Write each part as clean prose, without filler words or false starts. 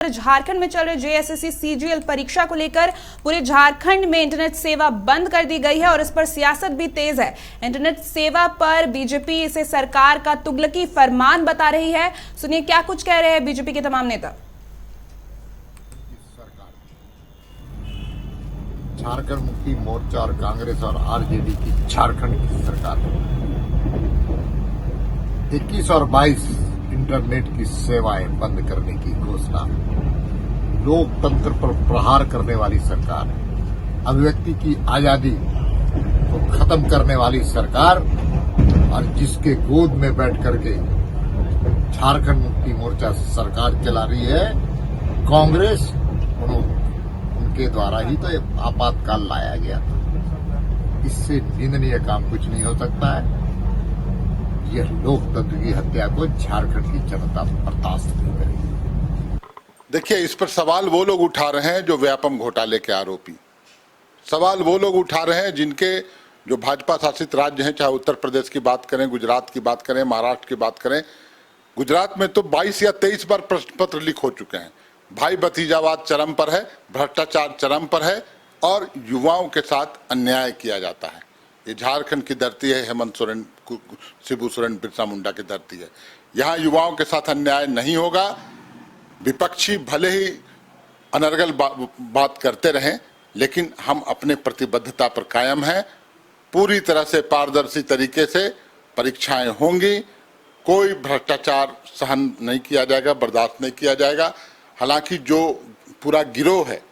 झारखंड में चल रहे जेएसएससी सीजीएल परीक्षा को लेकर पूरे झारखंड में इंटरनेट सेवा बंद कर दी गई है और इस पर सियासत भी तेज है। इंटरनेट सेवा पर बीजेपी इसे सरकार का तुगलकी फरमान बता रही है। सुनिए क्या कुछ कह रहे हैं बीजेपी के तमाम नेता। झारखंड मुक्ति मोर्चा और कांग्रेस और आरजेडी की झारखंड की सरकार 21 और 22 इंटरनेट की सेवाएं बंद करने की घोषणा, लोकतंत्र पर प्रहार करने वाली सरकार, अभिव्यक्ति की आजादी को खत्म करने वाली सरकार और जिसके गोद में बैठ करके झारखंड मुक्ति मोर्चा सरकार चला रही है कांग्रेस, उनके द्वारा ही तो आपातकाल लाया गया था। इससे निंदनीय काम कुछ नहीं हो सकता है। यह लोकतंत्र की हत्या को झारखंड की जनता बर्दाश्त नहीं करेगी। देखिए, इस पर सवाल वो लोग उठा रहे हैं जो व्यापम घोटाले के आरोपी, सवाल वो लोग उठा रहे हैं जिनके जो भाजपा शासित राज्य हैं, चाहे उत्तर प्रदेश की बात करें, गुजरात की बात करें, महाराष्ट्र की बात करें। गुजरात में तो 22 या 23 बार प्रश्न पत्र लीक हो चुके हैं। भाई भतीजावाद चरम पर है, भ्रष्टाचार चरम पर है और युवाओं के साथ अन्याय किया जाता है। ये झारखंड की धरती है, हेमंत सोरेन, शिबू सोरेन, बिरसा मुंडा की धरती है। यहाँ युवाओं के साथ अन्याय नहीं होगा। विपक्षी भले ही अनर्गल बात करते रहें, लेकिन हम अपने प्रतिबद्धता पर कायम हैं। पूरी तरह से पारदर्शी तरीके से परीक्षाएं होंगी। कोई भ्रष्टाचार सहन नहीं किया जाएगा, बर्दाश्त नहीं किया जाएगा। हालांकि जो पूरा गिरोह है,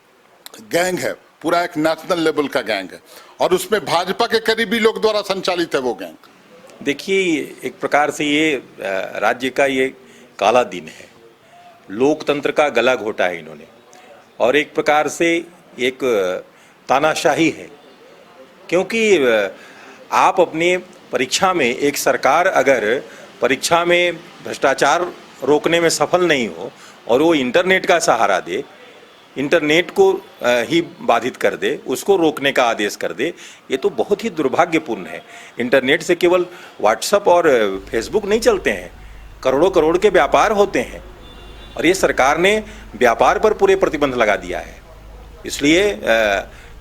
गैंग है, पूरा एक नेशनल लेवल का गैंग है और उसमें भाजपा के करीबी लोग द्वारा संचालित है वो गैंग। देखिए, एक प्रकार से ये राज्य का ये काला दिन है। लोकतंत्र का गला घोटा है इन्होंने और एक प्रकार से एक तानाशाही है, क्योंकि आप अपने परीक्षा में, एक सरकार अगर परीक्षा में भ्रष्टाचार रोकने में सफल नहीं हो और वो इंटरनेट का सहारा दे, इंटरनेट को ही बाधित कर दे, उसको रोकने का आदेश कर दे, ये तो बहुत ही दुर्भाग्यपूर्ण है। इंटरनेट से केवल व्हाट्सएप और फेसबुक नहीं चलते हैं, करोड़ों करोड़ के व्यापार होते हैं और ये सरकार ने व्यापार पर पूरे प्रतिबंध लगा दिया है। इसलिए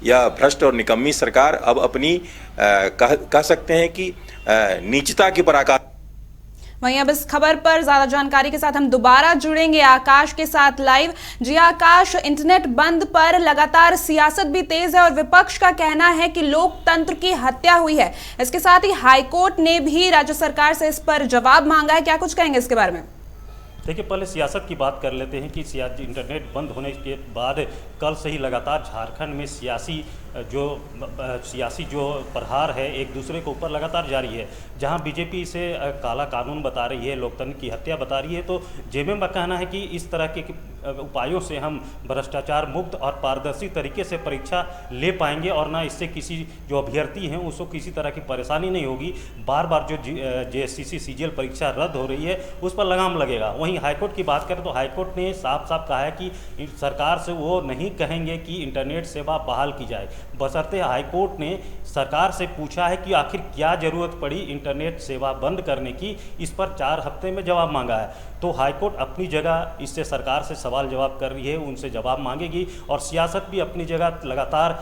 यह भ्रष्ट और निकम्मी सरकार अब अपनी कह सकते हैं कि नीचता की पराकाष्ठा। वहीं अब इस खबर पर ज्यादा जानकारी के साथ हम दोबारा जुड़ेंगे आकाश के साथ लाइव। जी आकाश, इंटरनेट बंद पर लगातार सियासत भी तेज है और विपक्ष का कहना है कि लोकतंत्र की हत्या हुई है। इसके साथ ही हाईकोर्ट ने भी राज्य सरकार से इस पर जवाब मांगा है। क्या कुछ कहेंगे इसके बारे में? देखिए, पहले सियासत की बात कर लेते हैं कि इंटरनेट बंद होने के बाद कल से ही लगातार झारखंड में सियासी जो प्रहार है एक दूसरे के ऊपर लगातार जारी है। जहां बीजेपी इसे काला कानून बता रही है, लोकतंत्र की हत्या बता रही है, तो जेएमएम का कहना है कि इस तरह के उपायों से हम भ्रष्टाचार मुक्त और पारदर्शी तरीके से परीक्षा ले पाएंगे और ना इससे किसी जो अभ्यर्थी हैं उसको किसी तरह की परेशानी नहीं होगी। बार बार जो जेएसएससी सीजीएल परीक्षा रद्द हो रही है उस पर लगाम लगेगा। वहीं हाईकोर्ट की बात करें तो हाईकोर्ट ने साफ साफ कहा है कि सरकार से वो नहीं कहेंगे कि इंटरनेट सेवा बहाल की जाए, बशर्ते हाईकोर्ट ने सरकार से पूछा है कि आखिर क्या जरूरत पड़ी इंटरनेट सेवा बंद करने की। इस पर 4 हफ्ते में जवाब मांगा है। तो हाईकोर्ट अपनी जगह इससे सरकार से सवाल जवाब कर रही है, उनसे जवाब मांगेगी और सियासत भी अपनी जगह लगातार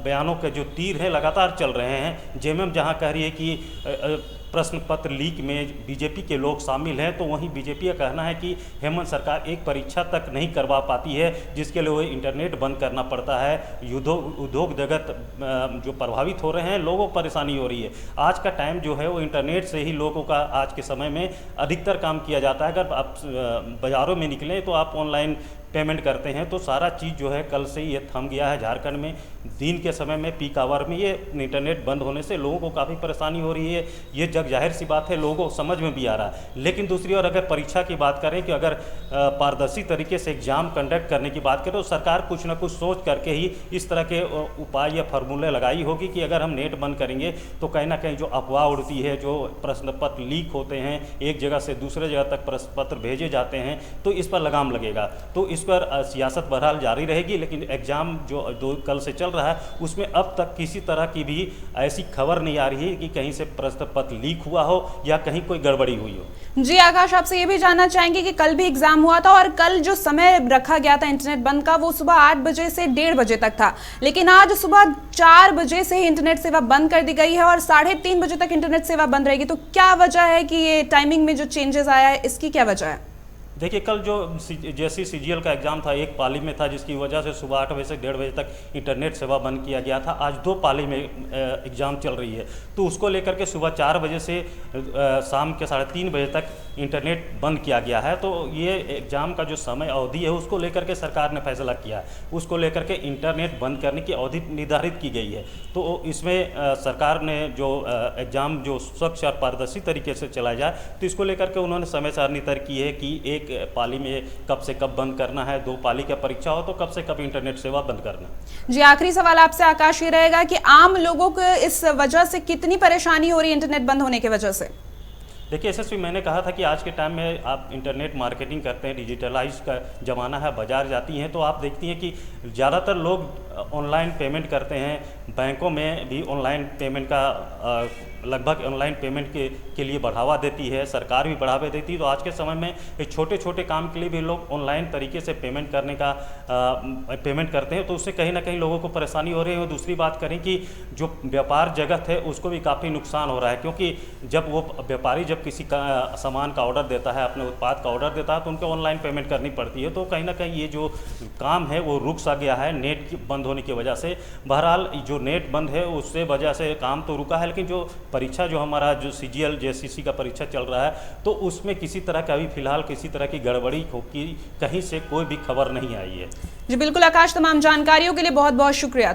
बयानों के जो तीर हैं लगातार चल रहे हैं। जेएमएम जहां कह रही है कि प्रश्न पत्र लीक में बीजेपी के लोग शामिल हैं, तो वहीं बीजेपी का कहना है कि हेमंत सरकार एक परीक्षा तक नहीं करवा पाती है, जिसके लिए वो इंटरनेट बंद करना पड़ता है। उद्योग जगत जो प्रभावित हो रहे हैं, लोगों को परेशानी हो रही है। आज का टाइम जो है वो इंटरनेट से ही लोगों का आज के समय में अधिकतर काम किया जाता है। अगर आप बाज़ारों में निकलें तो आप ऑनलाइन पेमेंट करते हैं, तो सारा चीज़ जो है कल से ये थम गया है झारखंड में। दिन के समय में पीक आवर में ये इंटरनेट बंद होने से लोगों को काफ़ी परेशानी हो रही है। ये जग जाहिर सी बात है, लोगों को समझ में भी आ रहा है। लेकिन दूसरी ओर अगर परीक्षा की बात करें कि अगर पारदर्शी तरीके से एग्जाम कंडक्ट करने की बात करें तो सरकार कुछ ना कुछ सोच करके ही इस तरह के उपाय या फार्मूले लगाई होगी कि अगर हम नेट बंद करेंगे तो कहीं ना कहीं जो अफवाह उड़ती है, जो प्रश्न पत्र लीक होते हैं, एक जगह से दूसरे जगह तक प्रश्न पत्र भेजे जाते हैं, तो इस पर लगाम लगेगा। तो इस पर सियासत बहरहाल जारी रहेगी, लेकिन एग्ज़ाम जो कल से चल रहा है उसमें अब तक किसी तरह की भी ऐसी खबर नहीं आ रही है कि कहीं से प्रश्न पत्र लीक हुआ हो या कहीं कोई गड़बड़ी हुई हो। जी आकाश, आपसे ये भी जानना चाहेंगे कि कल भी एग्जाम हुआ था और कल जो समय रखा गया था इंटरनेट बंद का वो सुबह 8 बजे से 1:30 बजे तक था, लेकिन आज सुबह 4 बजे से ही इंटरनेट सेवा बंद कर दी गई है और 3:30 बजे तक इंटरनेट सेवा बंद रहेगी। तो क्या वजह है कि ये टाइमिंग में जो चेंजेस आया है, इसकी क्या वजह है? देखिए, कल जो जैसे CGL का एग्ज़ाम था एक पाली में था, जिसकी वजह से सुबह 8 बजे से 1:30 बजे तक इंटरनेट सेवा बंद किया गया था। आज 2 पाली में एग्ज़ाम चल रही है, तो उसको लेकर के सुबह 4 बजे से शाम के 3:30 बजे तक इंटरनेट बंद किया गया है। तो ये एग्ज़ाम का जो समय अवधि है उसको लेकर के सरकार ने फैसला किया है, उसको लेकर के इंटरनेट बंद करने की अवधि निर्धारित की गई है। तो इसमें सरकार ने जो एग्ज़ाम जो स्वच्छ और पारदर्शी तरीके से चलाया जाए, तो इसको लेकर के उन्होंने समय सारणी तय की है कि एक पाली में कब से कब बंद करना है, 2 पाली का परीक्षा हो तो कब से कब इंटरनेट सेवा बंद करना है। जी, आखिरी सवाल आपसे आकाश ये रहेगा कि आम लोगों को इस वजह से कितनी परेशानी हो रही है इंटरनेट बंद होने की वजह से? देखिए SSP, मैंने कहा था कि आज के टाइम में आप इंटरनेट मार्केटिंग करते हैं, डिजिटलाइज का ज़माना है, बाजार जाती हैं तो आप देखती हैं कि ज़्यादातर लोग ऑनलाइन पेमेंट करते हैं। बैंकों में भी ऑनलाइन पेमेंट का लगभग ऑनलाइन पेमेंट के लिए बढ़ावा देती है, सरकार भी बढ़ावा देती है। तो आज के समय में एक छोटे छोटे काम के लिए भी लोग ऑनलाइन तरीके से पेमेंट करते हैं, तो उससे कहीं ना कहीं लोगों को परेशानी हो रही है। और दूसरी बात करें कि जो व्यापार जगत है उसको भी काफ़ी नुकसान हो रहा है, क्योंकि जब वो व्यापारी जब किसी सामान का ऑर्डर देता है, अपने उत्पाद का ऑर्डर देता है, तो उनको ऑनलाइन पेमेंट करनी पड़ती है। तो कहीं ना कहीं ये जो काम है वो रुक सा गया है नेट बंद होने की वजह से। बहरहाल जो नेट बंद है उससे वजह से काम तो रुका है, लेकिन जो परीक्षा जो हमारा जो CGL JCC का परीक्षा चल रहा है, तो उसमें किसी तरह का अभी फिलहाल किसी तरह की गड़बड़ी की कहीं से कोई भी खबर नहीं आई है। जी बिल्कुल आकाश, तमाम जानकारियों के लिए बहुत बहुत शुक्रिया।